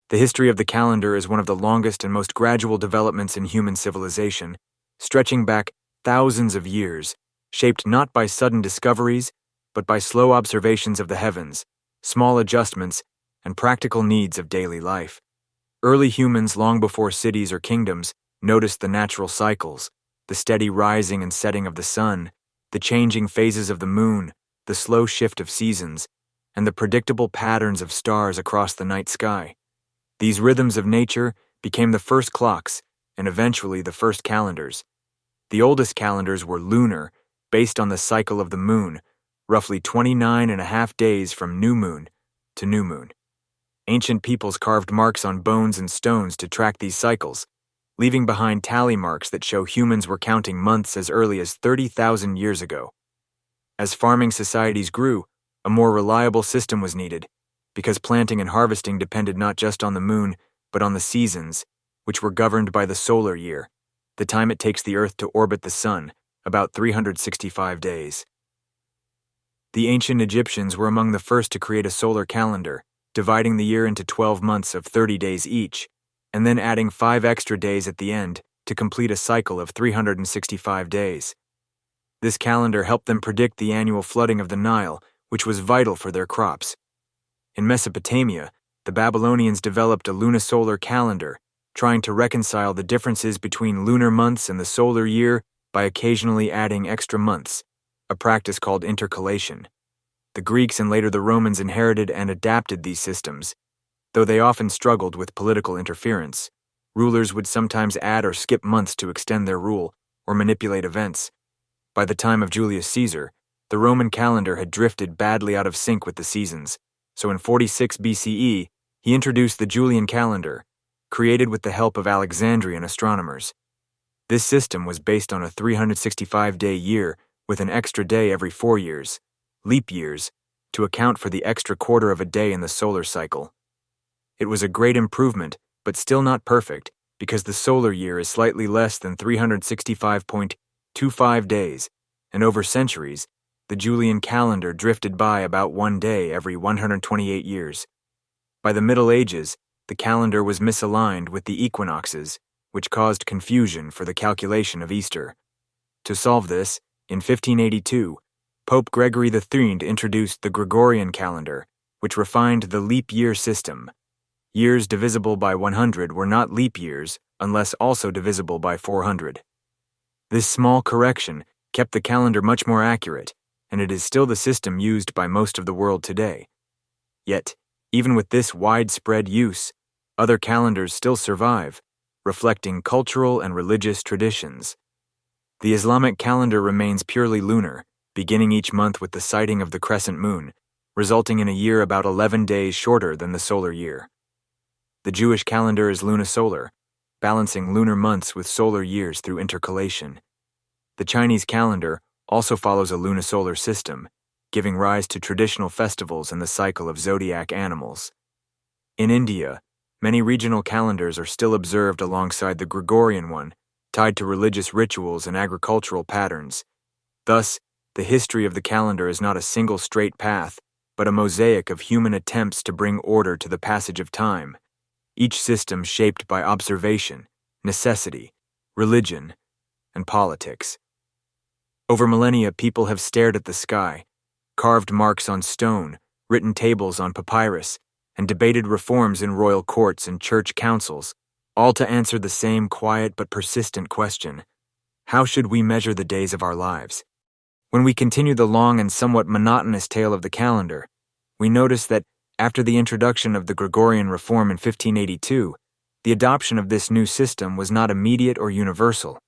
The history of the calendar is one of the longest and most gradual developments in human civilization, stretching back thousands of years, shaped not by sudden discoveries, but by slow observations of the heavens, small adjustments, and practical needs of daily life. Early humans, long before cities or kingdoms, noticed the natural cycles, the steady rising and setting of the sun, the changing phases of the moon, the slow shift of seasons, and the predictable patterns of stars across the night sky. These rhythms of nature became the first clocks and eventually the first calendars. The oldest calendars were lunar, based on the cycle of the moon, roughly 29.5 days from new moon to new moon. Ancient peoples carved marks on bones and stones to track these cycles, leaving behind tally marks that show humans were counting months as early as 30,000 years ago. As farming societies grew, a more reliable system was needed, because planting and harvesting depended not just on the moon, but on the seasons, which were governed by the solar year, the time it takes the Earth to orbit the sun, about 365 days. The ancient Egyptians were among the first to create a solar calendar, dividing the year into 12 months of 30 days each, and then adding 5 extra days at the end to complete a cycle of 365 days. This calendar helped them predict the annual flooding of the Nile, which was vital for their crops. In Mesopotamia, the Babylonians developed a lunisolar calendar, trying to reconcile the differences between lunar months and the solar year by occasionally adding extra months, a practice called intercalation. The Greeks and later the Romans inherited and adapted these systems. Though they often struggled with political interference, rulers would sometimes add or skip months to extend their rule or manipulate events. By the time of Julius Caesar, the Roman calendar had drifted badly out of sync with the seasons, so in 46 BCE, he introduced the Julian calendar, created with the help of Alexandrian astronomers. This system was based on a 365-day year with an extra day every 4 years, leap years, to account for the extra quarter of a day in the solar cycle. It was a great improvement, but still not perfect, because the solar year is slightly less than 365.25 days, and over centuries, the Julian calendar drifted by about 1 day every 128 years. By the Middle Ages, the calendar was misaligned with the equinoxes, which caused confusion for the calculation of Easter. To solve this, in 1582, Pope Gregory III introduced the Gregorian calendar, which refined the leap year system. Years divisible by 100 were not leap years unless also divisible by 400. This small correction kept the calendar much more accurate, and it is still the system used by most of the world today. Yet, even with this widespread use, other calendars still survive, reflecting cultural and religious traditions. The Islamic calendar remains purely lunar, beginning each month with the sighting of the crescent moon, resulting in a year about 11 days shorter than the solar year. The Jewish calendar is lunisolar, balancing lunar months with solar years through intercalation. The Chinese calendar also follows a lunisolar system, giving rise to traditional festivals and the cycle of zodiac animals. In India, many regional calendars are still observed alongside the Gregorian one, tied to religious rituals and agricultural patterns. Thus, the history of the calendar is not a single straight path, but a mosaic of human attempts to bring order to the passage of time, each system shaped by observation, necessity, religion, and politics. Over millennia, people have stared at the sky, carved marks on stone, written tables on papyrus, and debated reforms in royal courts and church councils, all to answer the same quiet but persistent question: how should we measure the days of our lives? When we continue the long and somewhat monotonous tale of the calendar, we notice that after the introduction of the Gregorian reform in 1582, the adoption of this new system was not immediate or universal.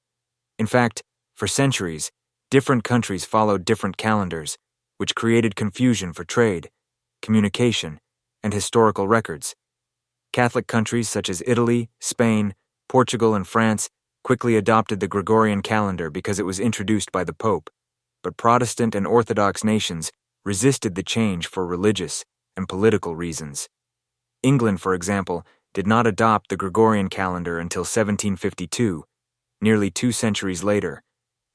In fact, for centuries, different countries followed different calendars, which created confusion for trade, communication, and historical records. Catholic countries such as Italy, Spain, Portugal, and France quickly adopted the Gregorian calendar because it was introduced by the Pope, but Protestant and Orthodox nations resisted the change for religious and political reasons. England, for example, did not adopt the Gregorian calendar until 1752, nearly 2 centuries later,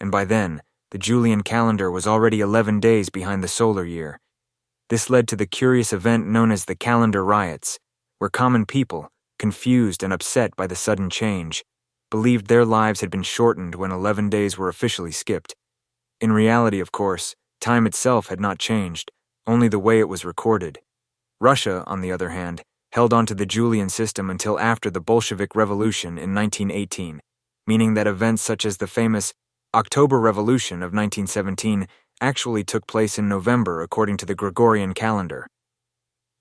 and by then, the Julian calendar was already 11 days behind the solar year. This led to the curious event known as the calendar riots, where common people, confused and upset by the sudden change, believed their lives had been shortened when 11 days were officially skipped. In reality, of course, time itself had not changed, only the way it was recorded. Russia, on the other hand, held on to the Julian system until after the Bolshevik Revolution in 1918, meaning that events such as the famous October Revolution of 1917 actually took place in November according to the Gregorian calendar.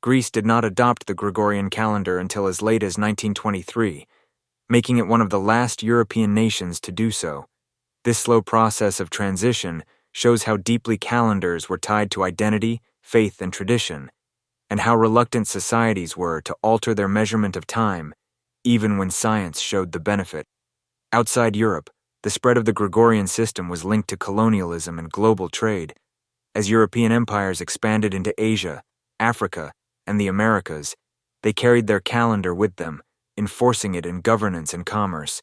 Greece did not adopt the Gregorian calendar until as late as 1923, making it one of the last European nations to do so. This slow process of transition shows how deeply calendars were tied to identity, faith, and tradition, and how reluctant societies were to alter their measurement of time, even when science showed the benefit. Outside Europe, the spread of the Gregorian system was linked to colonialism and global trade. As European empires expanded into Asia, Africa, and the Americas, they carried their calendar with them, enforcing it in governance and commerce.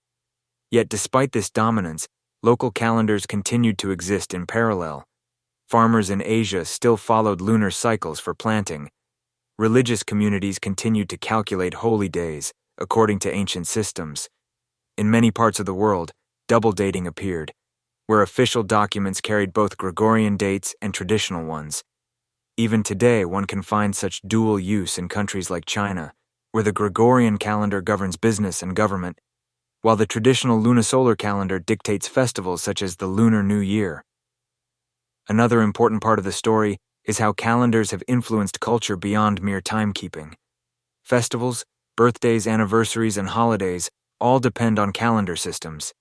Yet despite this dominance, local calendars continued to exist in parallel. Farmers in Asia still followed lunar cycles for planting. Religious communities continued to calculate holy days, according to ancient systems. In many parts of the world, double dating appeared, where official documents carried both Gregorian dates and traditional ones. Even today, one can find such dual use in countries like China, where the Gregorian calendar governs business and government, while the traditional lunisolar calendar dictates festivals such as the Lunar New Year. Another important part of the story is how calendars have influenced culture beyond mere timekeeping. Festivals, birthdays, anniversaries, and holidays all depend on calendar systems.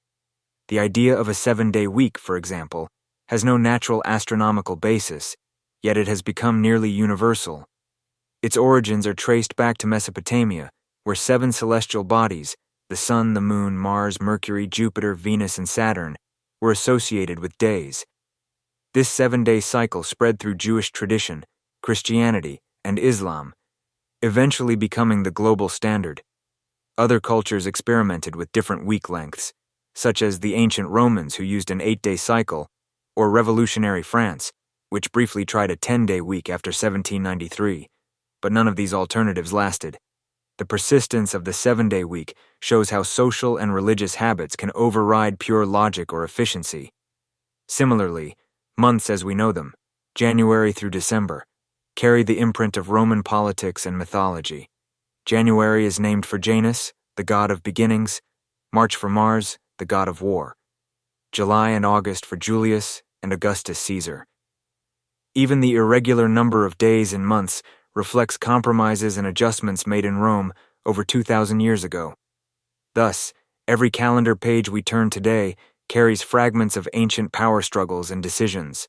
The idea of a 7-day week, for example, has no natural astronomical basis, yet it has become nearly universal. Its origins are traced back to Mesopotamia, where 7 celestial bodies, the Sun, the Moon, Mars, Mercury, Jupiter, Venus, and Saturn, were associated with days. This 7-day cycle spread through Jewish tradition, Christianity, and Islam, eventually becoming the global standard. Other cultures experimented with different week lengths, such as the ancient Romans who used an 8-day cycle, or revolutionary France, which briefly tried a 10-day week after 1793, but none of these alternatives lasted. The persistence of the 7-day week shows how social and religious habits can override pure logic or efficiency. Similarly, months as we know them, January through December, carry the imprint of Roman politics and mythology. January is named for Janus, the god of beginnings, March for Mars, the god of war, July and August for Julius and Augustus Caesar. Even the irregular number of days and months reflects compromises and adjustments made in Rome over 2,000 years ago. Thus, every calendar page we turn today carries fragments of ancient power struggles and decisions.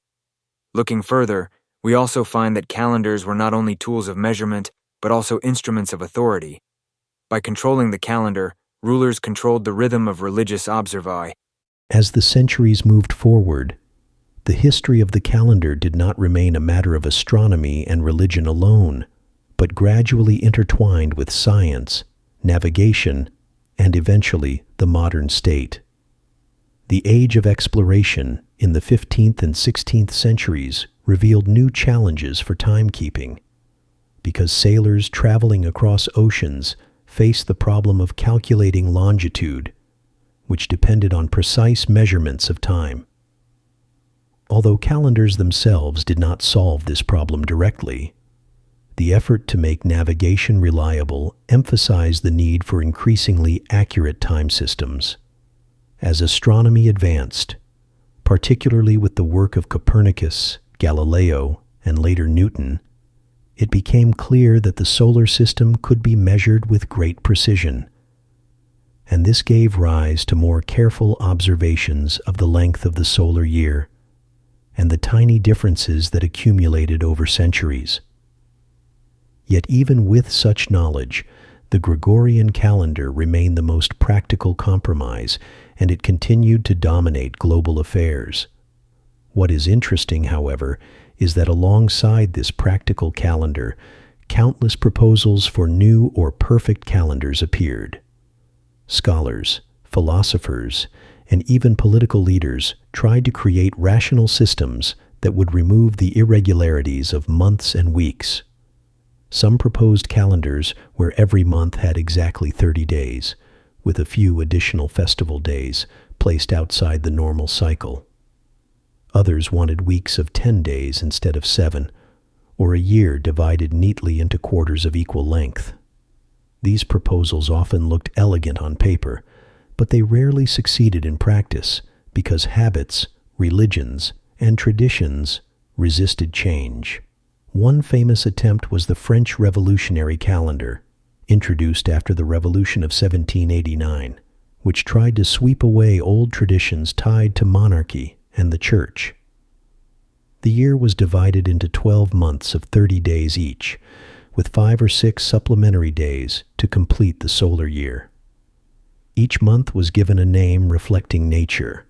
Looking further, we also find that calendars were not only tools of measurement, but also instruments of authority. By controlling the calendar, rulers controlled the rhythm of religious observi. As the centuries moved forward, the history of the calendar did not remain a matter of astronomy and religion alone, but gradually intertwined with science, navigation, and eventually the modern state. The age of exploration in the 15th and 16th centuries revealed new challenges for timekeeping, because sailors traveling across oceans faced the problem of calculating longitude, which depended on precise measurements of time. Although calendars themselves did not solve this problem directly, the effort to make navigation reliable emphasized the need for increasingly accurate time systems. As astronomy advanced, particularly with the work of Copernicus, Galileo, and later Newton, it became clear that the solar system could be measured with great precision, and this gave rise to more careful observations of the length of the solar year and the tiny differences that accumulated over centuries. Yet even with such knowledge, the Gregorian calendar remained the most practical compromise, and it continued to dominate global affairs. What is interesting, however, is that alongside this practical calendar, countless proposals for new or perfect calendars appeared. Scholars, philosophers, and even political leaders tried to create rational systems that would remove the irregularities of months and weeks. Some proposed calendars where every month had exactly 30 days, with a few additional festival days placed outside the normal cycle. Others wanted weeks of 10 days instead of 7, or a year divided neatly into quarters of equal length. These proposals often looked elegant on paper, but they rarely succeeded in practice because habits, religions, and traditions resisted change. One famous attempt was the French Revolutionary Calendar, introduced after the Revolution of 1789, which tried to sweep away old traditions tied to monarchy and the church. The year was divided into 12 months of 30 days each, with 5 or 6 supplementary days to complete the solar year. Each month was given a name reflecting nature,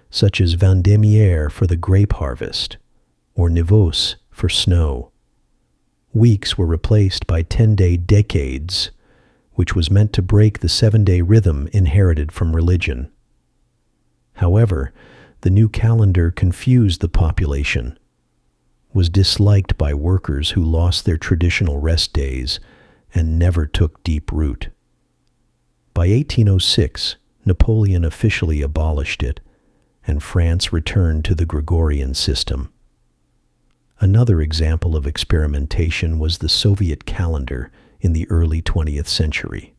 such as Vendémiaire for the grape harvest, or Nivose for snow. Weeks were replaced by 10-day decades, which was meant to break the 7-day rhythm inherited from religion. However, the new calendar confused the population, was disliked by workers who lost their traditional rest days, and never took deep root. By 1806, Napoleon officially abolished it, and France returned to the Gregorian system. Another example of experimentation was the Soviet calendar in the early 20th century,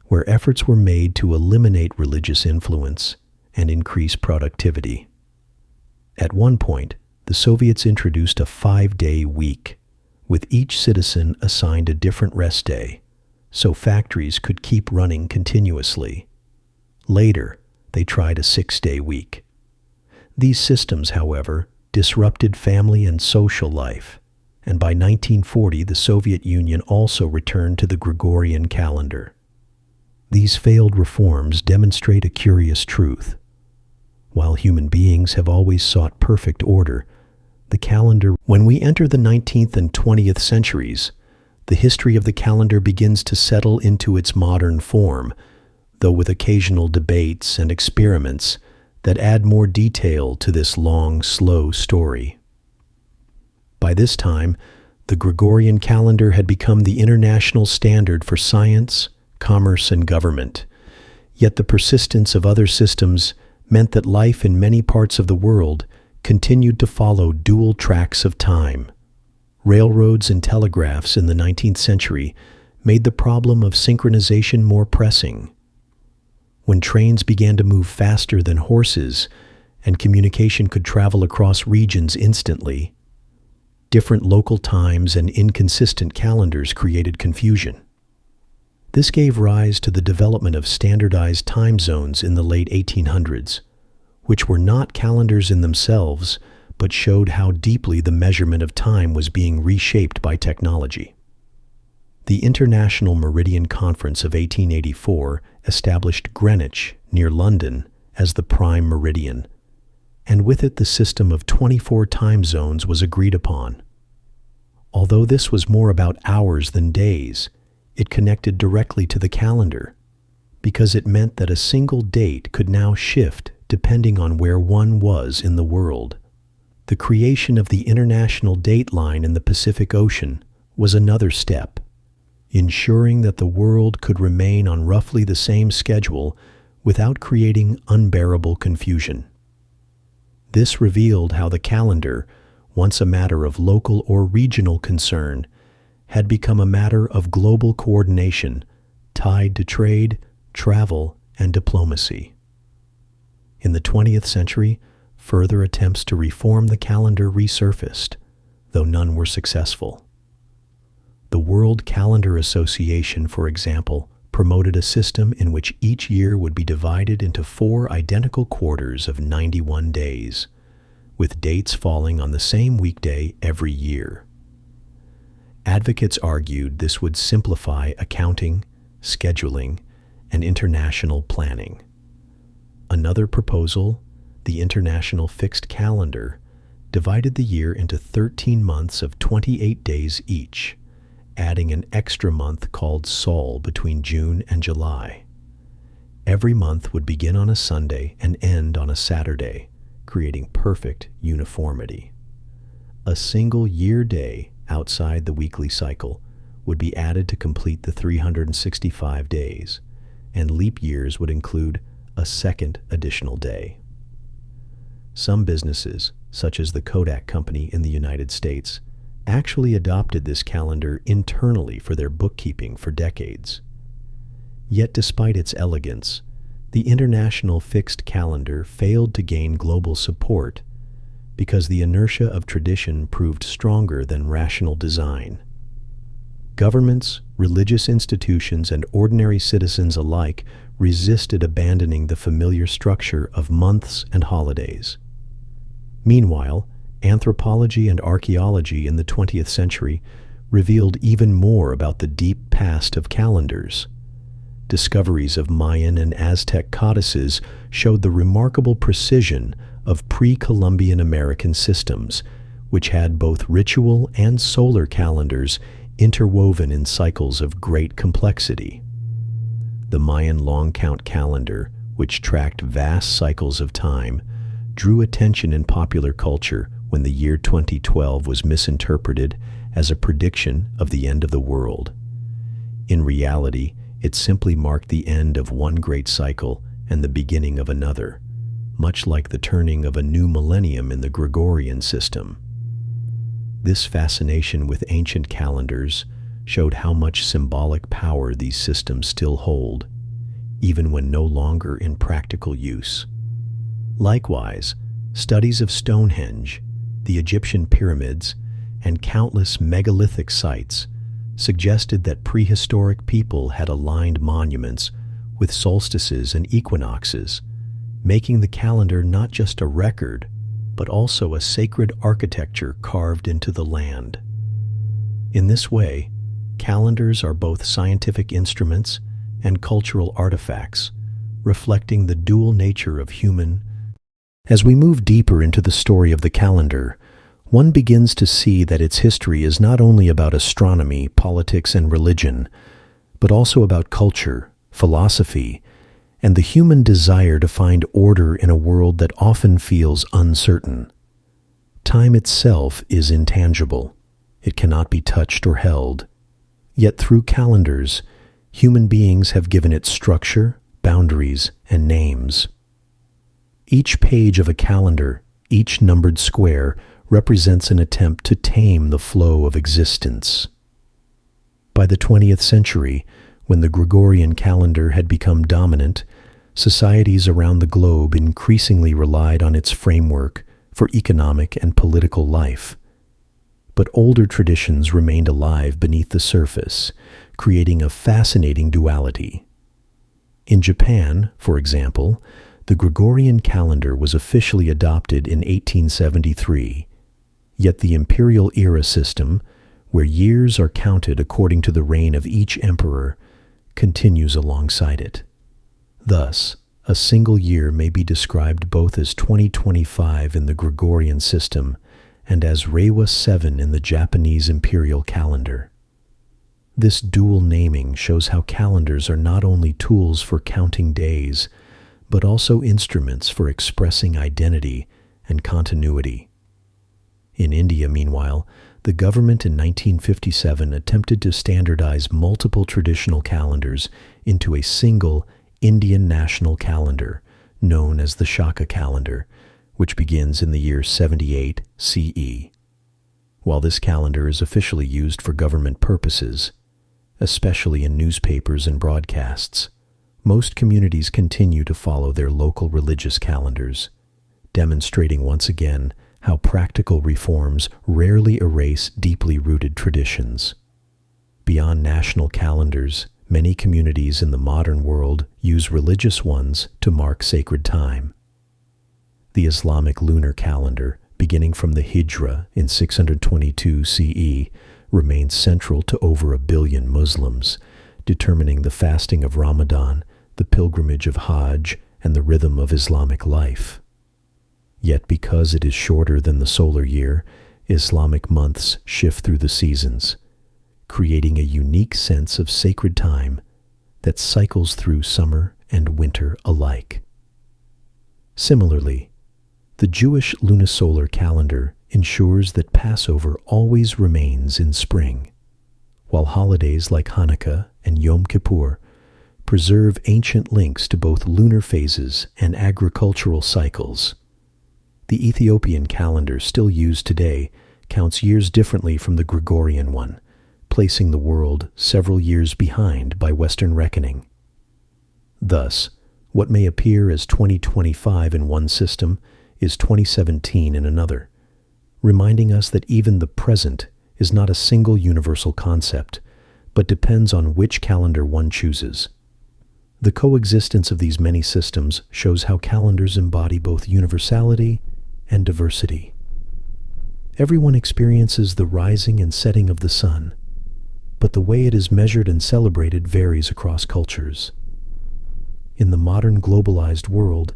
where efforts were made to eliminate religious influence and increase productivity. At one point, the Soviets introduced a 5-day week, with each citizen assigned a different rest day, so factories could keep running continuously. Later, they tried a 6-day week. These systems, however, disrupted family and social life, and by 1940 the Soviet Union also returned to the Gregorian calendar. These failed reforms demonstrate a curious truth. While human beings have always sought perfect order, the calendar, when we enter the 19th and 20th centuries, the history of the calendar begins to settle into its modern form, though with occasional debates and experiments that add more detail to this long, slow story. By this time, the Gregorian calendar had become the international standard for science, commerce, and government. Yet the persistence of other systems meant that life in many parts of the world continued to follow dual tracks of time. Railroads and telegraphs in the 19th century made the problem of synchronization more pressing. When trains began to move faster than horses and communication could travel across regions instantly, different local times and inconsistent calendars created confusion. This gave rise to the development of standardized time zones in the late 1800s, which were not calendars in themselves, but showed how deeply the measurement of time was being reshaped by technology. The International Meridian Conference of 1884 established Greenwich, near London, as the prime meridian, and with it the system of 24 time zones was agreed upon. Although this was more about hours than days, it connected directly to the calendar, because it meant that a single date could now shift depending on where one was in the world. The creation of the International Date Line in the Pacific Ocean was another step, ensuring that the world could remain on roughly the same schedule without creating unbearable confusion. This revealed how the calendar, once a matter of local or regional concern, had become a matter of global coordination tied to trade, travel, and diplomacy. In the 20th century, further attempts to reform the calendar resurfaced, though none were successful. The World Calendar Association, for example, promoted a system in which each year would be divided into 4 identical quarters of 91 days, with dates falling on the same weekday every year. Advocates argued this would simplify accounting, scheduling, and international planning. Another proposal, the International Fixed Calendar, divided the year into 13 months of 28 days each, adding an extra month called Sol between June and July. Every month would begin on a Sunday and end on a Saturday, creating perfect uniformity. A single year day outside the weekly cycle would be added to complete the 365 days, and leap years would include a second additional day. Some businesses, such as the Kodak Company in the United States, actually adopted this calendar internally for their bookkeeping for decades. Yet despite its elegance, the international fixed calendar failed to gain global support because the inertia of tradition proved stronger than rational design. Governments, religious institutions, and ordinary citizens alike resisted abandoning the familiar structure of months and holidays. Meanwhile, anthropology and archaeology in the 20th century revealed even more about the deep past of calendars. Discoveries of Mayan and Aztec codices showed the remarkable precision of pre-Columbian American systems, which had both ritual and solar calendars interwoven in cycles of great complexity. The Mayan long count calendar, which tracked vast cycles of time, drew attention in popular culture when the year 2012 was misinterpreted as a prediction of the end of the world. In reality, it simply marked the end of one great cycle and the beginning of another, much like the turning of a new millennium in the Gregorian system. This fascination with ancient calendars showed how much symbolic power these systems still hold, even when no longer in practical use. Likewise, studies of Stonehenge, the Egyptian pyramids, and countless megalithic sites suggested that prehistoric people had aligned monuments with solstices and equinoxes, making the calendar not just a record, but also a sacred architecture carved into the land. In this way, calendars are both scientific instruments and cultural artifacts, reflecting the dual nature of human. As we move deeper into the story of the calendar, one begins to see that its history is not only about astronomy, politics, and religion, but also about culture, philosophy, and the human desire to find order in a world that often feels uncertain. Time itself is intangible. It cannot be touched or held. Yet through calendars, human beings have given it structure, boundaries, and names. Each page of a calendar, each numbered square, represents an attempt to tame the flow of existence. By the 20th century, when the Gregorian calendar had become dominant, societies around the globe increasingly relied on its framework for economic and political life. But older traditions remained alive beneath the surface, creating a fascinating duality. In Japan, for example, the Gregorian calendar was officially adopted in 1873, yet the imperial era system, where years are counted according to the reign of each emperor, continues alongside it. Thus, a single year may be described both as 2025 in the Gregorian system and as Reiwa 7 in the Japanese imperial calendar. This dual naming shows how calendars are not only tools for counting days, but also instruments for expressing identity and continuity. In India, meanwhile, the government in 1957 attempted to standardize multiple traditional calendars into a single Indian national calendar, known as the Shaka calendar, which begins in the year 78 CE. While this calendar is officially used for government purposes, especially in newspapers and broadcasts, most communities continue to follow their local religious calendars, demonstrating once again how practical reforms rarely erase deeply rooted traditions. Beyond national calendars, many communities in the modern world use religious ones to mark sacred time. The Islamic lunar calendar, beginning from the Hijra in 622 CE, remains central to over 1 billion Muslims, determining the fasting of Ramadan, the pilgrimage of Hajj, and the rhythm of Islamic life. Yet because it is shorter than the solar year, Islamic months shift through the seasons, creating a unique sense of sacred time that cycles through summer and winter alike. Similarly, the Jewish lunisolar calendar ensures that Passover always remains in spring, while holidays like Hanukkah and Yom Kippur preserve ancient links to both lunar phases and agricultural cycles. The Ethiopian calendar still used today counts years differently from the Gregorian one, placing the world several years behind by Western reckoning. Thus, what may appear as 2025 in one system is 2017 in another, reminding us that even the present is not a single universal concept, but depends on which calendar one chooses. The coexistence of these many systems shows how calendars embody both universality and diversity. Everyone experiences the rising and setting of the sun, but the way it is measured and celebrated varies across cultures. In the modern globalized world,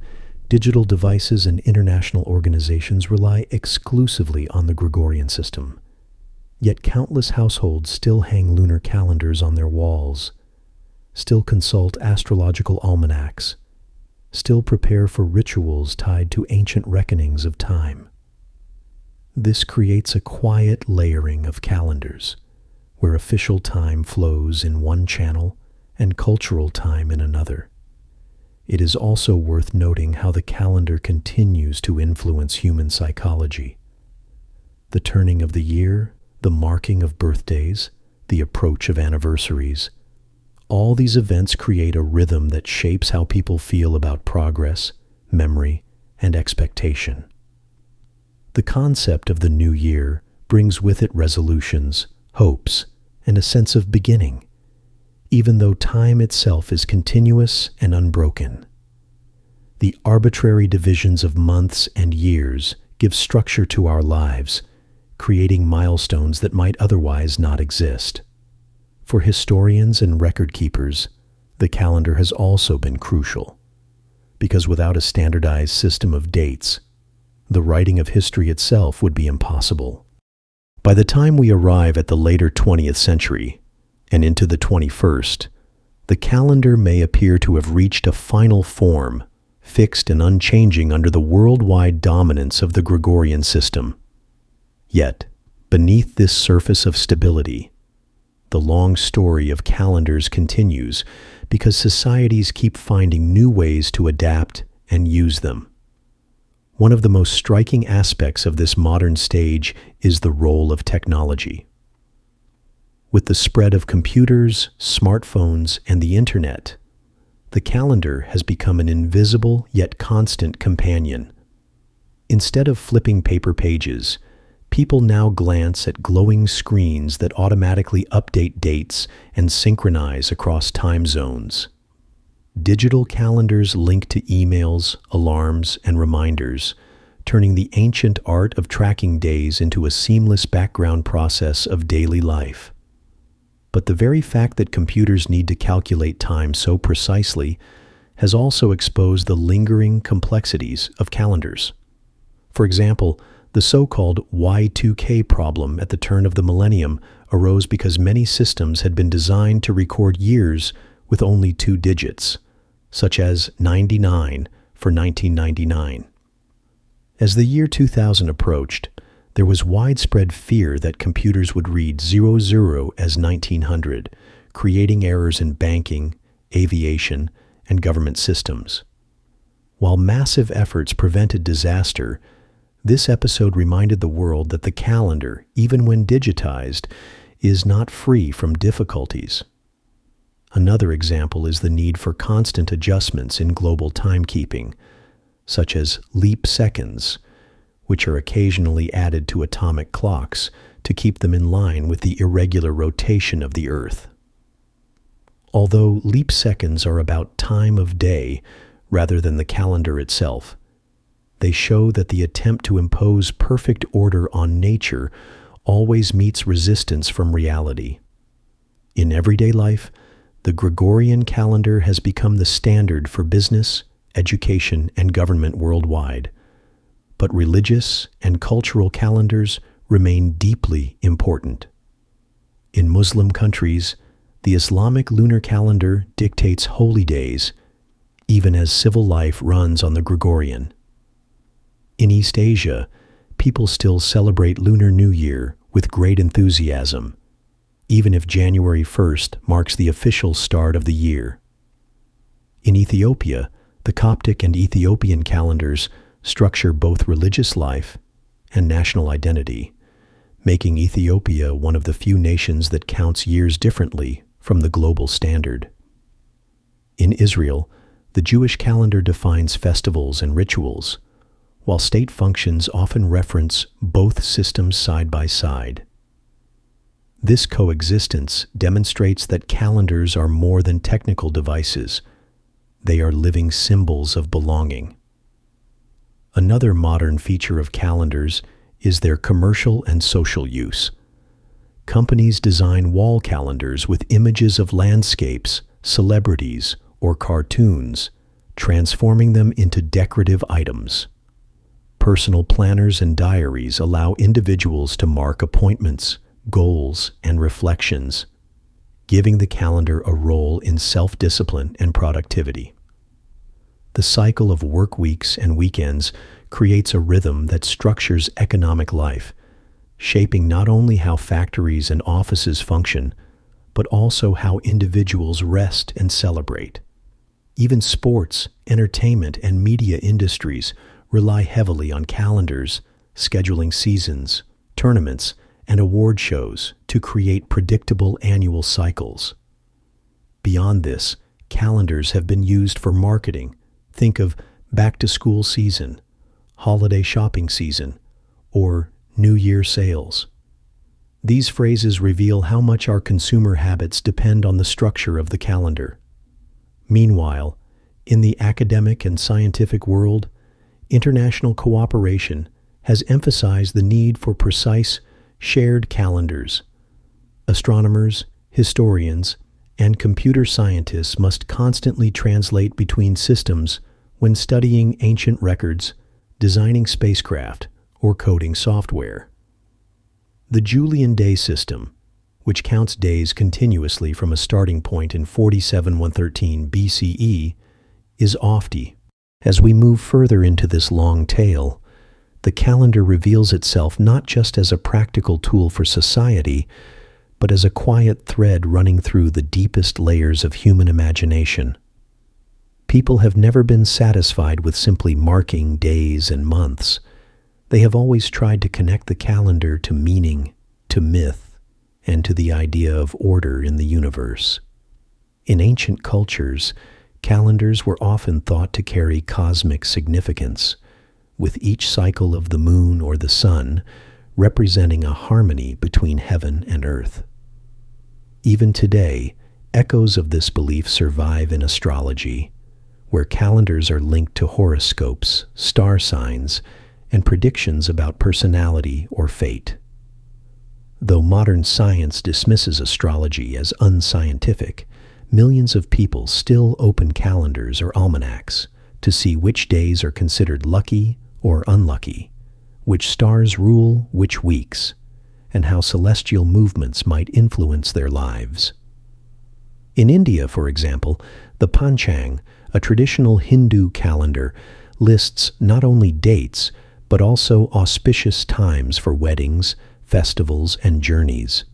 digital devices and international organizations rely exclusively on the Gregorian system. Yet countless households still hang lunar calendars on their walls, still consult astrological almanacs, still prepare for rituals tied to ancient reckonings of time. This creates a quiet layering of calendars, where official time flows in one channel and cultural time in another. It is also worth noting how the calendar continues to influence human psychology. The turning of the year, the marking of birthdays, the approach of anniversaries, all these events create a rhythm that shapes how people feel about progress, memory, and expectation. The concept of the new year brings with it resolutions, hopes, and a sense of beginning, even though time itself is continuous and unbroken. The arbitrary divisions of months and years give structure to our lives, creating milestones that might otherwise not exist. For historians and record keepers, the calendar has also been crucial, because without a standardized system of dates, the writing of history itself would be impossible. By the time we arrive at the later 20th century and into the 21st, the calendar may appear to have reached a final form, fixed and unchanging under the worldwide dominance of the Gregorian system. Yet, beneath this surface of stability, the long story of calendars continues because societies keep finding new ways to adapt and use them. One of the most striking aspects of this modern stage is the role of technology. With the spread of computers, smartphones, and the internet, the calendar has become an invisible yet constant companion. Instead of flipping paper pages, people now glance at glowing screens that automatically update dates and synchronize across time zones. Digital calendars link to emails, alarms, and reminders, turning the ancient art of tracking days into a seamless background process of daily life. But the very fact that computers need to calculate time so precisely has also exposed the lingering complexities of calendars. For example, the so-called Y2K problem at the turn of the millennium arose because many systems had been designed to record years with only 2 digits, such as 99 for 1999. As the year 2000 approached, there was widespread fear that computers would read 00 as 1900, creating errors in banking, aviation, and government systems. While massive efforts prevented disaster, this episode reminded the world that the calendar, even when digitized, is not free from difficulties. Another example is the need for constant adjustments in global timekeeping, such as leap seconds, which are occasionally added to atomic clocks to keep them in line with the irregular rotation of the Earth. Although leap seconds are about time of day rather than the calendar itself, they show that the attempt to impose perfect order on nature always meets resistance from reality. In everyday life, the Gregorian calendar has become the standard for business, education, and government worldwide. But religious and cultural calendars remain deeply important. In Muslim countries, the Islamic lunar calendar dictates holy days, even as civil life runs on the Gregorian. In East Asia, people still celebrate Lunar New Year with great enthusiasm, even if January 1st marks the official start of the year. In Ethiopia, the Coptic and Ethiopian calendars structure both religious life and national identity, making Ethiopia one of the few nations that counts years differently from the global standard. In Israel, the Jewish calendar defines festivals and rituals, while state functions often reference both systems side by side. This coexistence demonstrates that calendars are more than technical devices. They are living symbols of belonging. Another modern feature of calendars is their commercial and social use. Companies design wall calendars with images of landscapes, celebrities, or cartoons, transforming them into decorative items. Personal planners and diaries allow individuals to mark appointments, goals, and reflections, giving the calendar a role in self-discipline and productivity. The cycle of work weeks and weekends creates a rhythm that structures economic life, shaping not only how factories and offices function, but also how individuals rest and celebrate. Even sports, entertainment, and media industries rely heavily on calendars, scheduling seasons, tournaments, and award shows to create predictable annual cycles. Beyond this, calendars have been used for marketing. Think of back-to-school season, holiday shopping season, or New Year sales. These phrases reveal how much our consumer habits depend on the structure of the calendar. Meanwhile, in the academic and scientific world, international cooperation has emphasized the need for precise, shared calendars. Astronomers, historians, and computer scientists must constantly translate between systems when studying ancient records, designing spacecraft, or coding software. The Julian day system, which counts days continuously from a starting point in 47,113 BCE, is ofty. As we move further into this long tale, the calendar reveals itself not just as a practical tool for society, but as a quiet thread running through the deepest layers of human imagination. People have never been satisfied with simply marking days and months. They have always tried to connect the calendar to meaning, to myth, and to the idea of order in the universe. In ancient cultures, calendars were often thought to carry cosmic significance, with each cycle of the moon or the sun representing a harmony between heaven and earth. Even today, echoes of this belief survive in astrology, where calendars are linked to horoscopes, star signs, and predictions about personality or fate. Though modern science dismisses astrology as unscientific, millions of people still open calendars or almanacs to see which days are considered lucky or unlucky, which stars rule which weeks, and how celestial movements might influence their lives. In India, for example, the Panchang, a traditional Hindu calendar, lists not only dates, but also auspicious times for weddings, festivals, and journeys.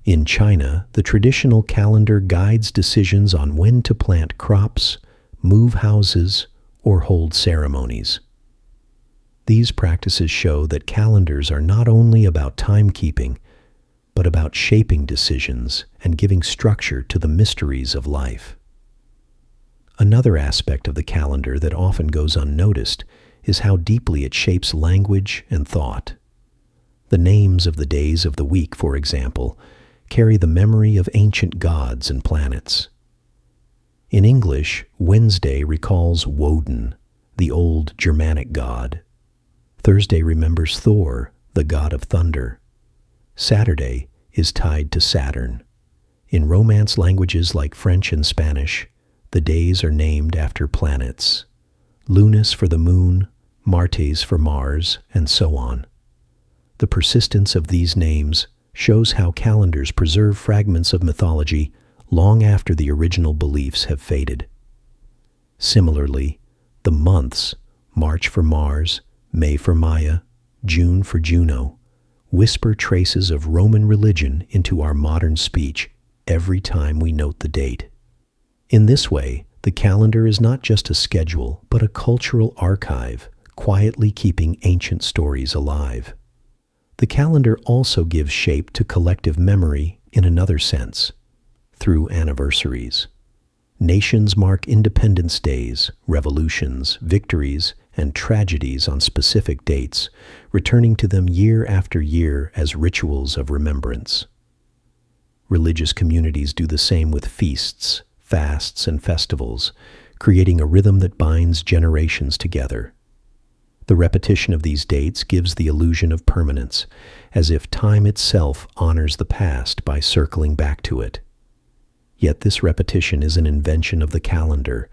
In China, the traditional calendar guides decisions on when to plant crops, move houses, or hold ceremonies. These practices show that calendars are not only about timekeeping, but about shaping decisions and giving structure to the mysteries of life. Another aspect of the calendar that often goes unnoticed is how deeply it shapes language and thought. The names of the days of the week, for example, carry the memory of ancient gods and planets. In English, Wednesday recalls Woden, the old Germanic god. Thursday remembers Thor, the god of thunder. Saturday is tied to Saturn. In Romance languages like French and Spanish, the days are named after planets. Lunas for the moon, Martes for Mars, and so on. The persistence of these names shows how calendars preserve fragments of mythology long after the original beliefs have faded. Similarly, the months, March for Mars, May for Maya, June for Juno, whisper traces of Roman religion into our modern speech every time we note the date. In this way, the calendar is not just a schedule, but a cultural archive, quietly keeping ancient stories alive. The calendar also gives shape to collective memory in another sense, through anniversaries. Nations mark independence days, revolutions, victories, and tragedies on specific dates, returning to them year after year as rituals of remembrance. Religious communities do the same with feasts, fasts, and festivals, creating a rhythm that binds generations together. The repetition of these dates gives the illusion of permanence, as if time itself honors the past by circling back to it. Yet this repetition is an invention of the calendar,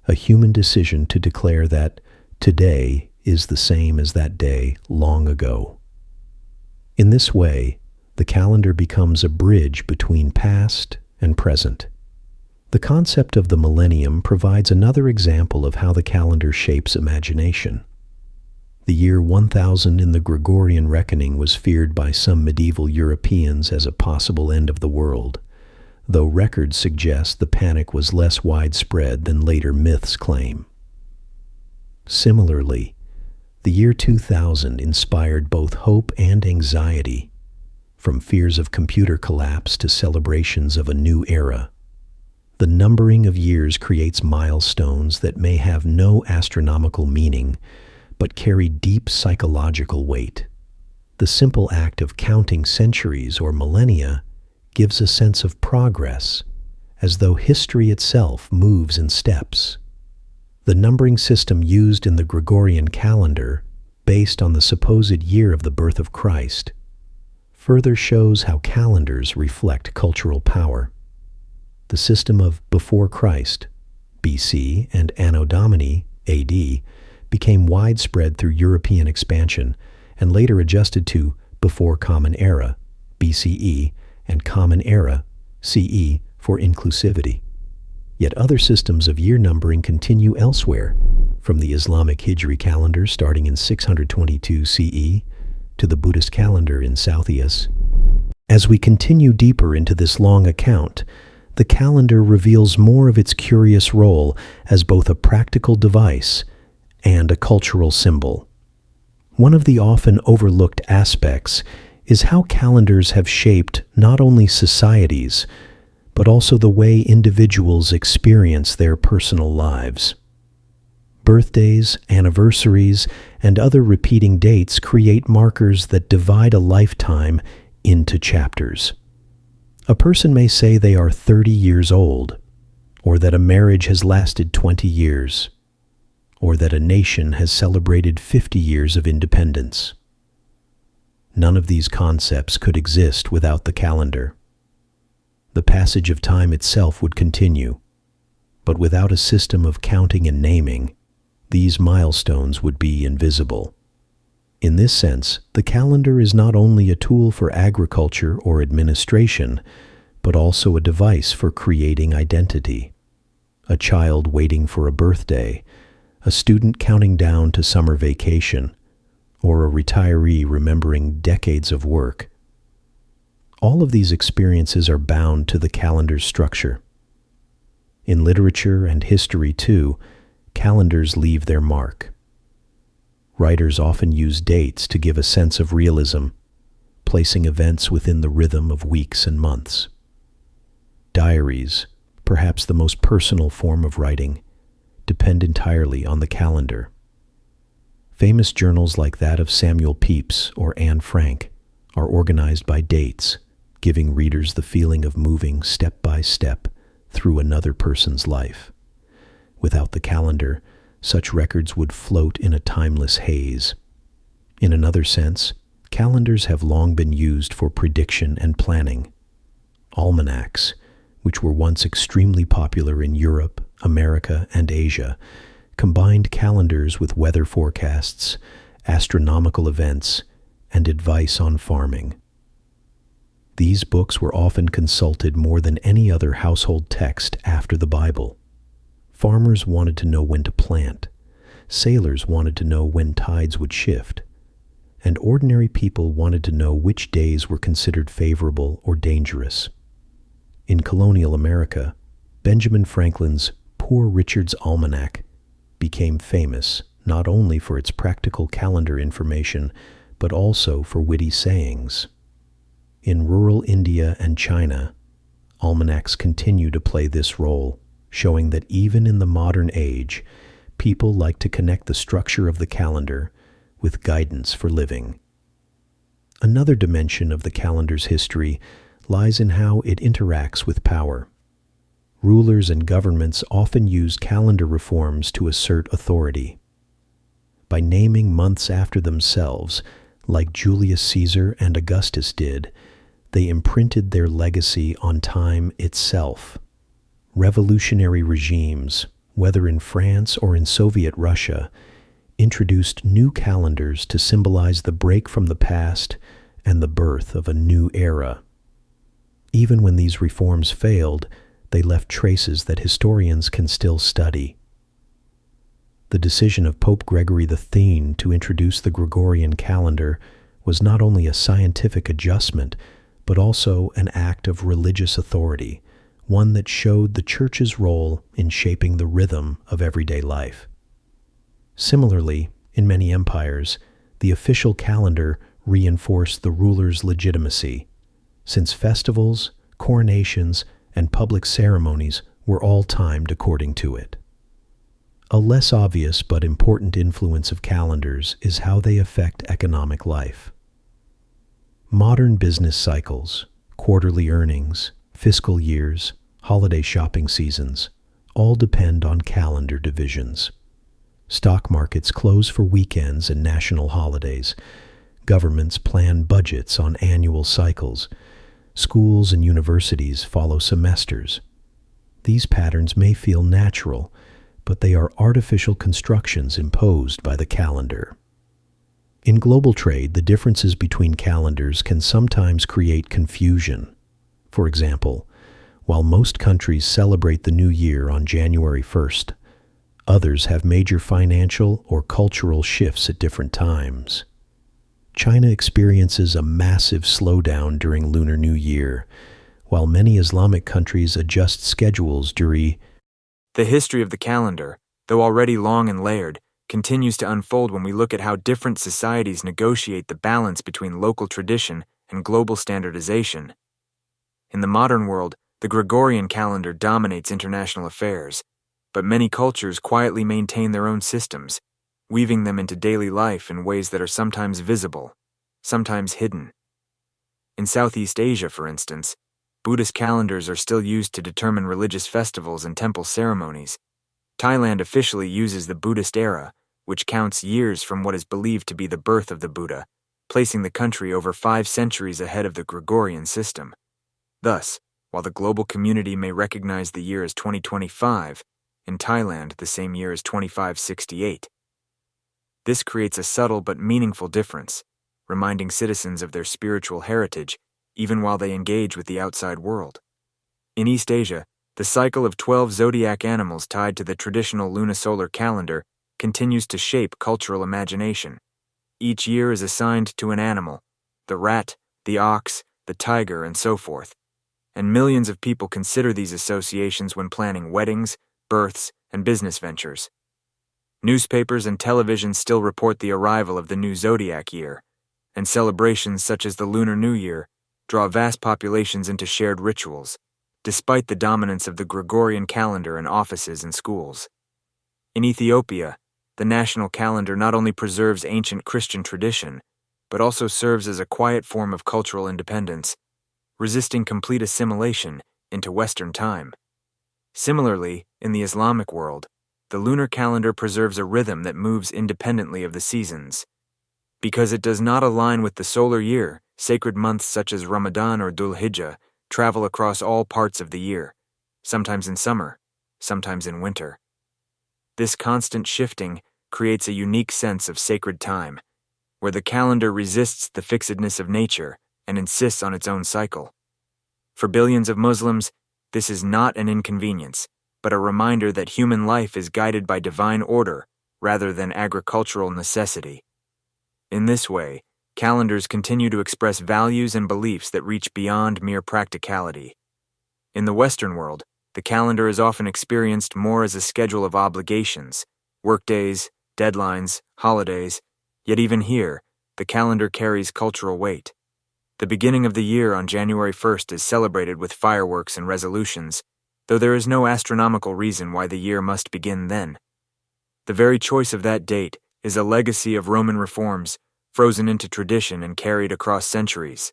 a human decision to declare that today is the same as that day long ago. In this way, the calendar becomes a bridge between past and present. The concept of the millennium provides another example of how the calendar shapes imagination. The year 1000 in the Gregorian reckoning was feared by some medieval Europeans as a possible end of the world, though records suggest the panic was less widespread than later myths claim. Similarly, the year 2000 inspired both hope and anxiety, from fears of computer collapse to celebrations of a new era. The numbering of years creates milestones that may have no astronomical meaning, but carry deep psychological weight. The simple act of counting centuries or millennia gives a sense of progress, as though history itself moves in steps. The numbering system used in the Gregorian calendar, based on the supposed year of the birth of Christ, further shows how calendars reflect cultural power. The system of before Christ, BC, and Anno Domini, AD, became widespread through European expansion and later adjusted to before Common Era, BCE, and Common Era, CE, for inclusivity. Yet other systems of year numbering continue elsewhere, from the Islamic Hijri calendar starting in 622 CE to the Buddhist calendar in Southeast. As we continue deeper into this long account, the calendar reveals more of its curious role as both a practical device and a cultural symbol. One of the often overlooked aspects is how calendars have shaped not only societies, but also the way individuals experience their personal lives. Birthdays, anniversaries, and other repeating dates create markers that divide a lifetime into chapters. A person may say they are 30 years old, or that a marriage has lasted 20 years, or that a nation has celebrated 50 years of independence. None of these concepts could exist without the calendar. The passage of time itself would continue, but without a system of counting and naming, these milestones would be invisible. In this sense, the calendar is not only a tool for agriculture or administration, but also a device for creating identity. A child waiting for a birthday, a student counting down to summer vacation, or a retiree remembering decades of work. All of these experiences are bound to the calendar's structure. In literature and history, too, calendars leave their mark. Writers often use dates to give a sense of realism, placing events within the rhythm of weeks and months. Diaries, perhaps the most personal form of writing, depend entirely on the calendar. Famous journals like that of Samuel Pepys or Anne Frank are organized by dates, giving readers the feeling of moving step by step through another person's life. Without the calendar, such records would float in a timeless haze. In another sense, calendars have long been used for prediction and planning. Almanacs, which were once extremely popular in Europe, America, and Asia, combined calendars with weather forecasts, astronomical events, and advice on farming. These books were often consulted more than any other household text after the Bible. Farmers wanted to know when to plant. Sailors wanted to know when tides would shift. and ordinary people wanted to know which days were considered favorable or dangerous. In colonial America, Benjamin Franklin's Poor Richard's Almanac became famous not only for its practical calendar information, but also for witty sayings. In rural India and China, almanacs continue to play this role, showing that even in the modern age, people like to connect the structure of the calendar with guidance for living. Another dimension of the calendar's history lies in how it interacts with power. Rulers and governments often use calendar reforms to assert authority. By naming months after themselves, like Julius Caesar and Augustus did, they imprinted their legacy on time itself. Revolutionary regimes, whether in France or in Soviet Russia, introduced new calendars to symbolize the break from the past and the birth of a new era. Even when these reforms failed, they left traces that historians can still study. The decision of Pope Gregory XIII to introduce the Gregorian calendar was not only a scientific adjustment, but also an act of religious authority, one that showed the Church's role in shaping the rhythm of everyday life. Similarly, in many empires, the official calendar reinforced the ruler's legitimacy, since festivals, coronations, and public ceremonies were all timed according to it. A less obvious but important influence of calendars is how they affect economic life. Modern business cycles, quarterly earnings, fiscal years, holiday shopping seasons, all depend on calendar divisions. Stock markets close for weekends and national holidays. Governments plan budgets on annual cycles. Schools and universities follow semesters. These patterns may feel natural, but they are artificial constructions imposed by the calendar. In global trade, the differences between calendars can sometimes create confusion. For example, while most countries celebrate the new year on January 1st, others have major financial or cultural shifts at different times. China experiences a massive slowdown during Lunar New Year, while many Islamic countries adjust schedules during. The history of the calendar, though already long and layered, continues to unfold when we look at how different societies negotiate the balance between local tradition and global standardization. In the modern world, the Gregorian calendar dominates international affairs, but many cultures quietly maintain their own systems, weaving them into daily life in ways that are sometimes visible, sometimes hidden. In Southeast Asia, for instance, Buddhist calendars are still used to determine religious festivals and temple ceremonies. Thailand officially uses the Buddhist era, which counts years from what is believed to be the birth of the Buddha, placing the country over 5 centuries ahead of the Gregorian system. Thus, while the global community may recognize the year as 2025, in Thailand the same year is 2568. This creates a subtle but meaningful difference, reminding citizens of their spiritual heritage even while they engage with the outside world. In East Asia, the cycle of 12 zodiac animals tied to the traditional lunisolar calendar continues to shape cultural imagination. Each year is assigned to an animal: the rat, the ox, the tiger, and so forth. And millions of people consider these associations when planning weddings, births, and business ventures. Newspapers and television still report the arrival of the new zodiac year, and celebrations such as the Lunar New Year draw vast populations into shared rituals, despite the dominance of the Gregorian calendar in offices and schools. In Ethiopia, the national calendar not only preserves ancient Christian tradition, but also serves as a quiet form of cultural independence, resisting complete assimilation into Western time. Similarly, in the Islamic world, the lunar calendar preserves a rhythm that moves independently of the seasons. Because it does not align with the solar year, sacred months such as Ramadan or Dhul Hijjah travel across all parts of the year, sometimes in summer, sometimes in winter. This constant shifting creates a unique sense of sacred time, where the calendar resists the fixedness of nature and insists on its own cycle. For billions of Muslims, this is not an inconvenience, but a reminder that human life is guided by divine order rather than agricultural necessity. In this way, calendars continue to express values and beliefs that reach beyond mere practicality. In the Western world, the calendar is often experienced more as a schedule of obligations, workdays, deadlines, holidays, yet even here, the calendar carries cultural weight. The beginning of the year on January 1st is celebrated with fireworks and resolutions, though there is no astronomical reason why the year must begin then. The very choice of that date is a legacy of Roman reforms, frozen into tradition and carried across centuries.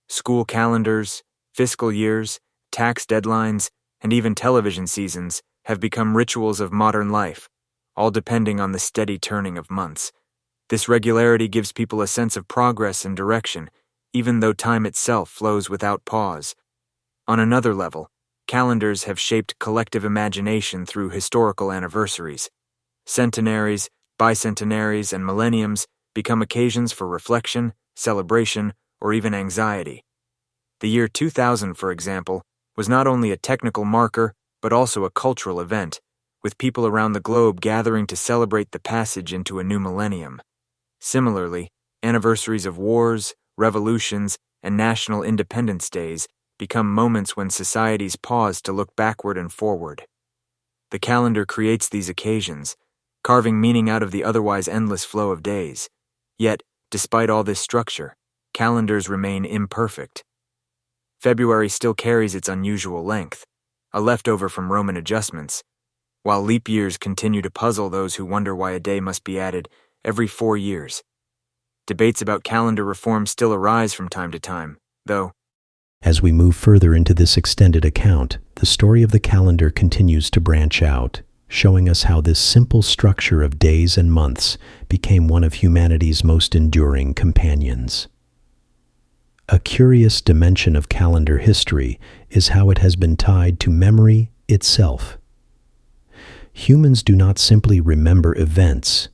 School calendars, fiscal years, tax deadlines, and even television seasons have become rituals of modern life, all depending on the steady turning of months. This regularity gives people a sense of progress and direction, even though time itself flows without pause. On another level, calendars have shaped collective imagination through historical anniversaries. Centenaries, bicentenaries, and millenniums become occasions for reflection, celebration, or even anxiety. The year 2000, for example, was not only a technical marker, but also a cultural event, with people around the globe gathering to celebrate the passage into a new millennium. Similarly, anniversaries of wars, revolutions, and national independence days become moments when societies pause to look backward and forward. The calendar creates these occasions, carving meaning out of the otherwise endless flow of days. Yet, despite all this structure, calendars remain imperfect. February still carries its unusual length, a leftover from Roman adjustments, while leap years continue to puzzle those who wonder why a day must be added every 4 years. Debates about calendar reform still arise from time to time, though. As we move further into this extended account, the story of the calendar continues to branch out, showing us how this simple structure of days and months became one of humanity's most enduring companions. A curious dimension of calendar history is how it has been tied to memory itself. Humans do not simply remember events,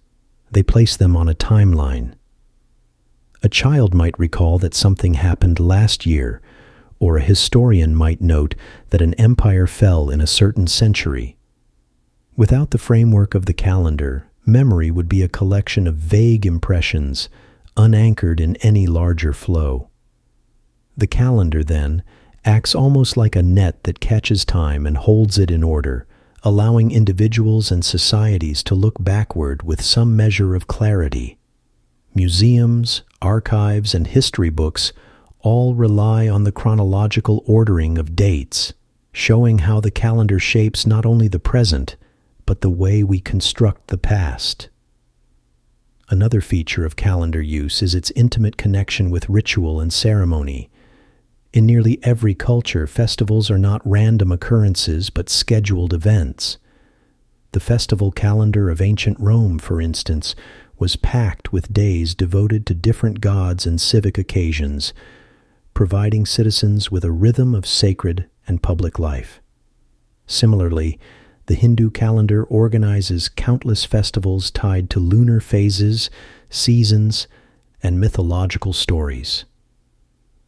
they place them on a timeline. A child might recall that something happened last year, or a historian might note that an empire fell in a certain century. Without the framework of the calendar, memory would be a collection of vague impressions, unanchored in any larger flow. The calendar, then, acts almost like a net that catches time and holds it in order, allowing individuals and societies to look backward with some measure of clarity. Museums, archives, and history books all rely on the chronological ordering of dates, showing how the calendar shapes not only the present, but the way we construct the past. Another feature of calendar use is its intimate connection with ritual and ceremony. In nearly every culture, festivals are not random occurrences but scheduled events. The festival calendar of ancient Rome, for instance, was packed with days devoted to different gods and civic occasions, providing citizens with a rhythm of sacred and public life. Similarly, the Hindu calendar organizes countless festivals tied to lunar phases, seasons, and mythological stories.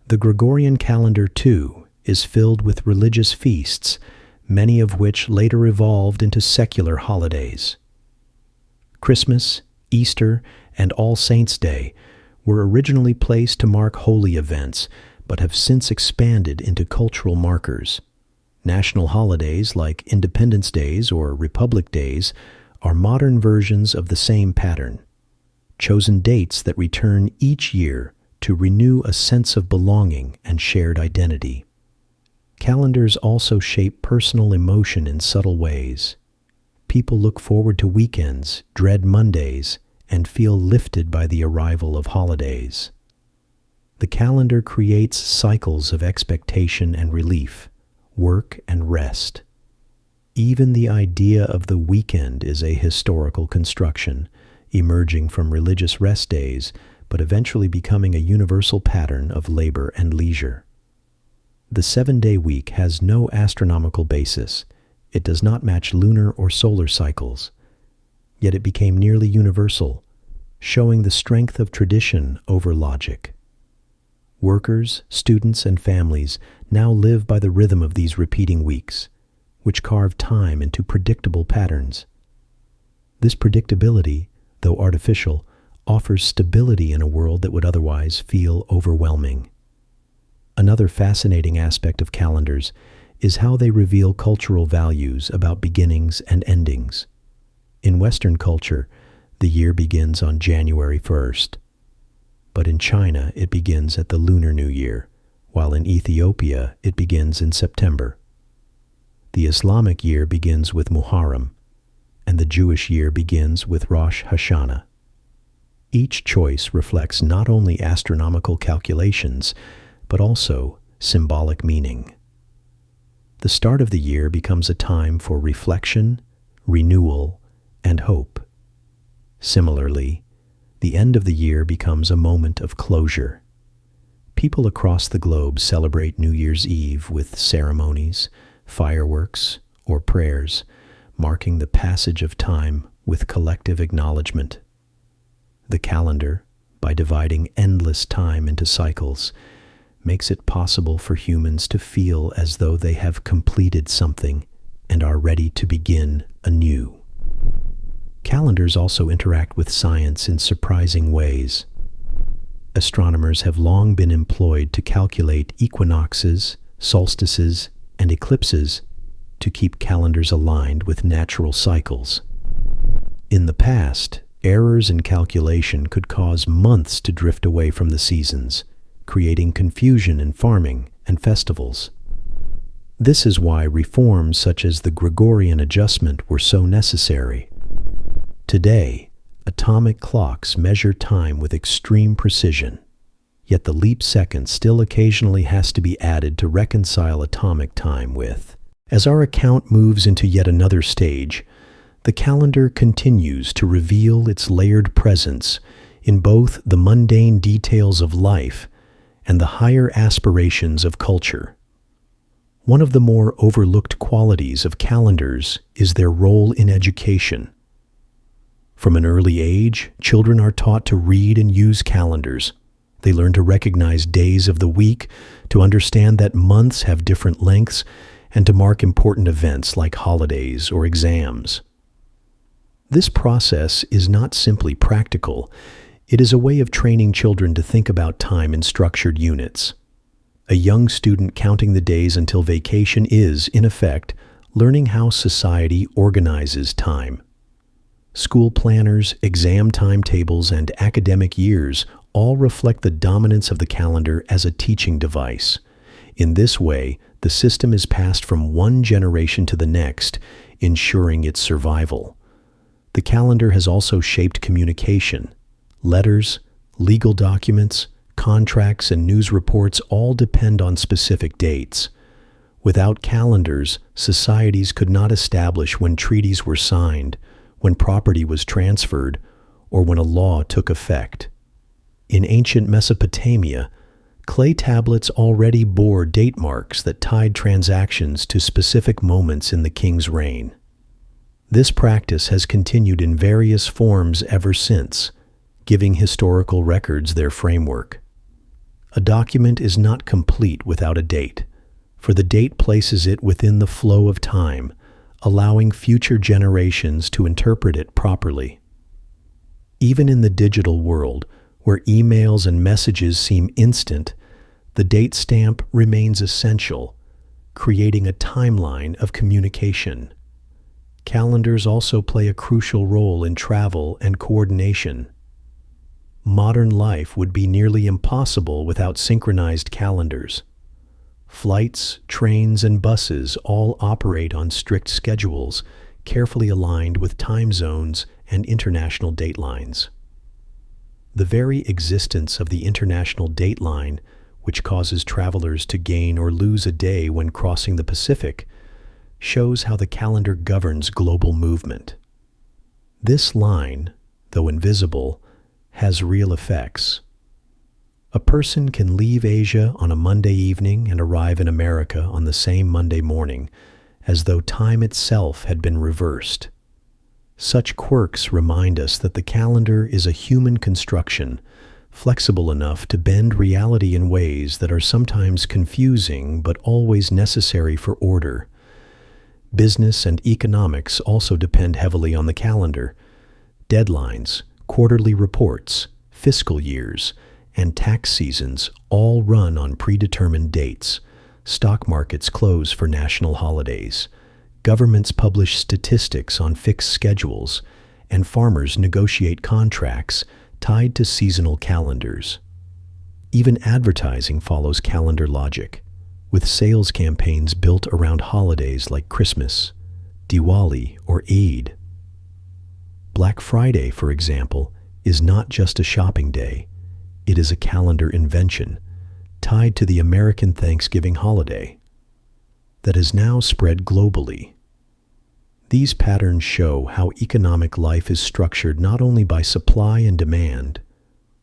The Gregorian calendar, too, is filled with religious feasts, many of which later evolved into secular holidays. Christmas, Easter, and All Saints' Day were originally placed to mark holy events, but have since expanded into cultural markers. National holidays like Independence Days or Republic Days are modern versions of the same pattern, chosen dates that return each year to renew a sense of belonging and shared identity. Calendars also shape personal emotion in subtle ways. People look forward to weekends, dread Mondays, and feel lifted by the arrival of holidays. The calendar creates cycles of expectation and relief, work and rest. Even the idea of the weekend is a historical construction, emerging from religious rest days, but eventually becoming a universal pattern of labor and leisure. The 7-day week has no astronomical basis. It does not match lunar or solar cycles. Yet it became nearly universal, showing the strength of tradition over logic. Workers, students, and families now live by the rhythm of these repeating weeks, which carve time into predictable patterns. This predictability, though artificial, offers stability in a world that would otherwise feel overwhelming. Another fascinating aspect of calendars is how they reveal cultural values about beginnings and endings. In Western culture, the year begins on January 1st, but in China it begins at the Lunar New Year, while in Ethiopia it begins in September. The Islamic year begins with Muharram, and the Jewish year begins with Rosh Hashanah. Each choice reflects not only astronomical calculations, but also symbolic meaning. The start of the year becomes a time for reflection, renewal, and hope. Similarly, the end of the year becomes a moment of closure. People across the globe celebrate New Year's Eve with ceremonies, fireworks, or prayers, marking the passage of time with collective acknowledgement. The calendar, by dividing endless time into cycles, makes it possible for humans to feel as though they have completed something and are ready to begin anew. Calendars also interact with science in surprising ways. Astronomers have long been employed to calculate equinoxes, solstices, and eclipses to keep calendars aligned with natural cycles. In the past, errors in calculation could cause months to drift away from the seasons, creating confusion in farming and festivals. This is why reforms such as the Gregorian adjustment were so necessary. Today, atomic clocks measure time with extreme precision, yet the leap second still occasionally has to be added to reconcile atomic time with. As our account moves into yet another stage, the calendar continues to reveal its layered presence in both the mundane details of life and the higher aspirations of culture. One of the more overlooked qualities of calendars is their role in education. From an early age, children are taught to read and use calendars. They learn to recognize days of the week, to understand that months have different lengths, and to mark important events like holidays or exams. This process is not simply practical. It is a way of training children to think about time in structured units. A young student counting the days until vacation is, in effect, learning how society organizes time. School planners, exam timetables, and academic years all reflect the dominance of the calendar as a teaching device. In this way, the system is passed from one generation to the next, ensuring its survival. The calendar has also shaped communication. Letters, legal documents, contracts, and news reports all depend on specific dates. Without calendars, societies could not establish when treaties were signed, when property was transferred, or when a law took effect. In ancient Mesopotamia, clay tablets already bore date marks that tied transactions to specific moments in the king's reign. This practice has continued in various forms ever since, giving historical records their framework. A document is not complete without a date, for the date places it within the flow of time, allowing future generations to interpret it properly. Even in the digital world, where emails and messages seem instant, the date stamp remains essential, creating a timeline of communication. Calendars also play a crucial role in travel and coordination. Modern life would be nearly impossible without synchronized calendars. Flights, trains, and buses all operate on strict schedules, carefully aligned with time zones and international datelines. The very existence of the international dateline, which causes travelers to gain or lose a day when crossing the Pacific, shows how the calendar governs global movement. This line, though invisible, has real effects. A person can leave Asia on a Monday evening and arrive in America on the same Monday morning, as though time itself had been reversed. Such quirks remind us that the calendar is a human construction, flexible enough to bend reality in ways that are sometimes confusing but always necessary for order. Business and economics also depend heavily on the calendar. Deadlines, Quarterly reports, fiscal years, and tax seasons all run on predetermined dates. Stock markets close for national holidays. Governments publish statistics on fixed schedules, and farmers negotiate contracts tied to seasonal calendars. Even advertising follows calendar logic, with sales campaigns built around holidays like Christmas, Diwali, or Eid. Black Friday, for example, is not just a shopping day. It is a calendar invention tied to the American Thanksgiving holiday that has now spread globally. These patterns show how economic life is structured not only by supply and demand,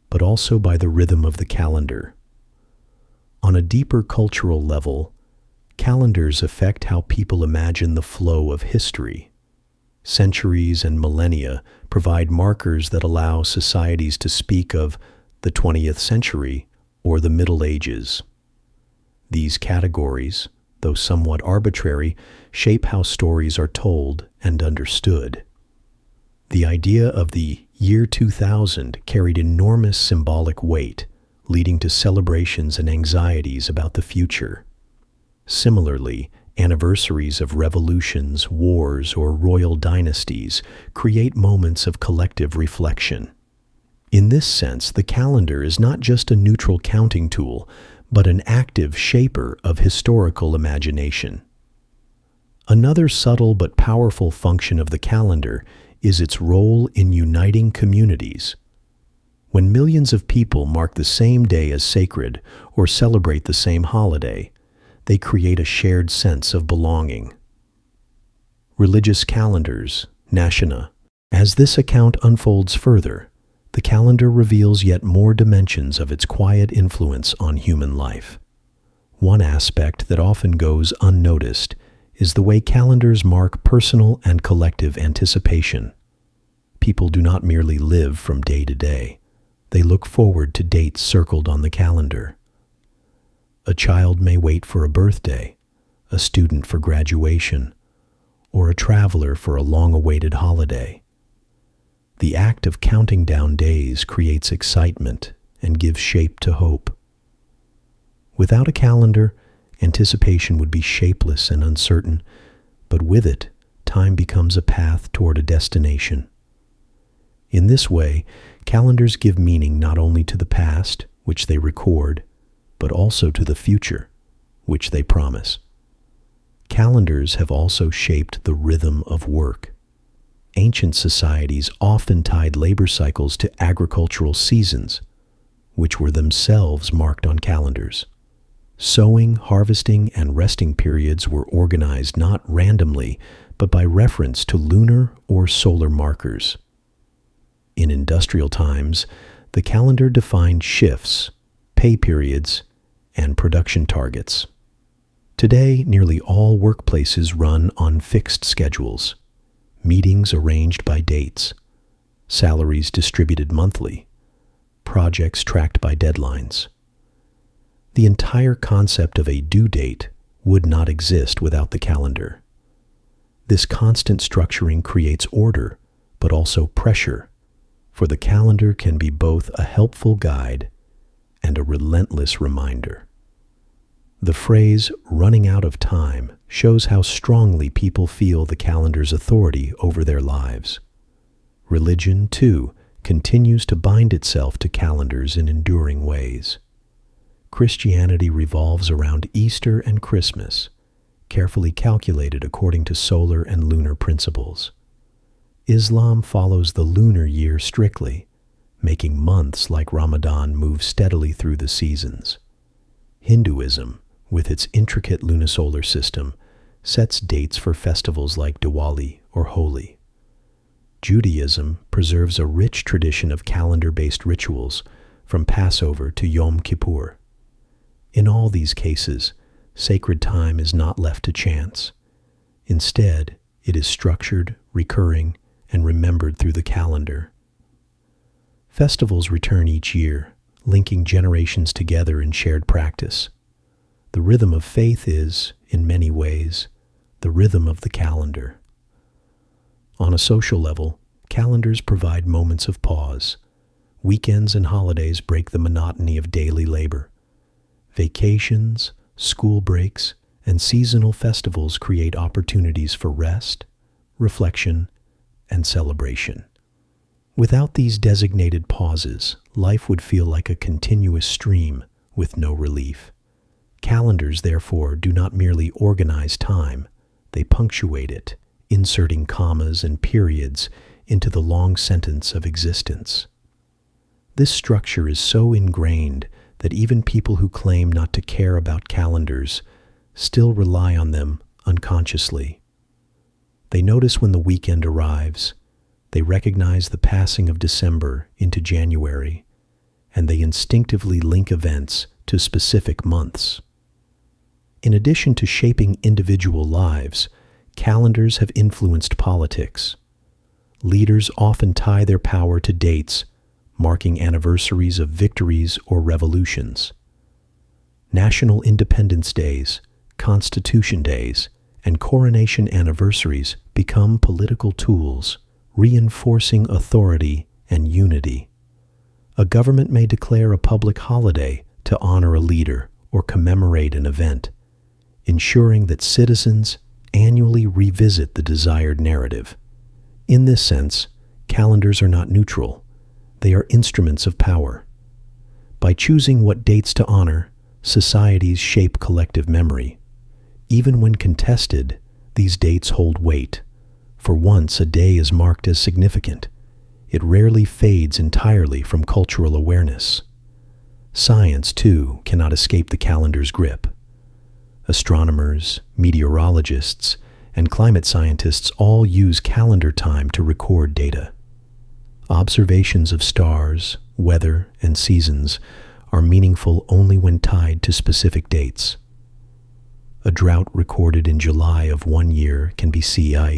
but also by the rhythm of the calendar. On a deeper cultural level, calendars affect how people imagine the flow of history. Centuries and millennia provide markers that allow societies to speak of the 20th century or the Middle Ages. These categories, though somewhat arbitrary, shape how stories are told and understood. The idea of the year 2000 carried enormous symbolic weight, leading to celebrations and anxieties about the future. Similarly, anniversaries of revolutions, wars, or royal dynasties create moments of collective reflection. In this sense, the calendar is not just a neutral counting tool, but an active shaper of historical imagination. Another subtle but powerful function of the calendar is its role in uniting communities. When millions of people mark the same day as sacred or celebrate the same holiday, they create a shared sense of belonging. Religious calendars, Nashana. As this account unfolds further, the calendar reveals yet more dimensions of its quiet influence on human life. One aspect that often goes unnoticed is the way calendars mark personal and collective anticipation. People do not merely live from day to day. They look forward to dates circled on the calendar. A child may wait for a birthday, a student for graduation, or a traveler for a long-awaited holiday. The act of counting down days creates excitement and gives shape to hope. Without a calendar, anticipation would be shapeless and uncertain, but with it, time becomes a path toward a destination. In this way, calendars give meaning not only to the past, which they record, but also to the future, which they promise. Calendars have also shaped the rhythm of work. Ancient societies often tied labor cycles to agricultural seasons, which were themselves marked on calendars. Sowing, harvesting, and resting periods were organized not randomly, but by reference to lunar or solar markers. In industrial times, the calendar defined shifts, pay periods, and production targets. Today, nearly all workplaces run on fixed schedules, meetings arranged by dates, salaries distributed monthly, projects tracked by deadlines. The entire concept of a due date would not exist without the calendar. This constant structuring creates order, but also pressure, for the calendar can be both a helpful guide and a relentless reminder. The phrase "running out of time" shows how strongly people feel the calendar's authority over their lives. Religion, too, continues to bind itself to calendars in enduring ways. Christianity revolves around Easter and Christmas, carefully calculated according to solar and lunar principles. Islam follows the lunar year strictly, making months like Ramadan move steadily through the seasons. Hinduism, with its intricate lunisolar system, sets dates for festivals like Diwali or Holi. Judaism preserves a rich tradition of calendar-based rituals, from Passover to Yom Kippur. In all these cases, sacred time is not left to chance. Instead, it is structured, recurring, and remembered through the calendar. Festivals return each year, linking generations together in shared practice. The rhythm of faith is, in many ways, the rhythm of the calendar. On a social level, calendars provide moments of pause. Weekends and holidays break the monotony of daily labor. Vacations, school breaks, and seasonal festivals create opportunities for rest, reflection, and celebration. Without these designated pauses, life would feel like a continuous stream with no relief. Calendars, therefore, do not merely organize time, they punctuate it, inserting commas and periods into the long sentence of existence. This structure is so ingrained that even people who claim not to care about calendars still rely on them unconsciously. They notice when the weekend arrives, they recognize the passing of December into January, and they instinctively link events to specific months. In addition to shaping individual lives, calendars have influenced politics. Leaders often tie their power to dates marking anniversaries of victories or revolutions. National Independence Days, Constitution Days, and coronation anniversaries become political tools, reinforcing authority and unity. A government may declare a public holiday to honor a leader or commemorate an event, ensuring that citizens annually revisit the desired narrative. In this sense, calendars are not neutral. They are instruments of power. By choosing what dates to honor, societies shape collective memory. Even when contested, these dates hold weight. For once a day is marked as significant, it rarely fades entirely from cultural awareness. Science, too, cannot escape the calendar's grip. Astronomers, meteorologists, and climate scientists all use calendar time to record data. Observations of stars, weather, and seasons are meaningful only when tied to specific dates. A drought recorded in July of one year can be CI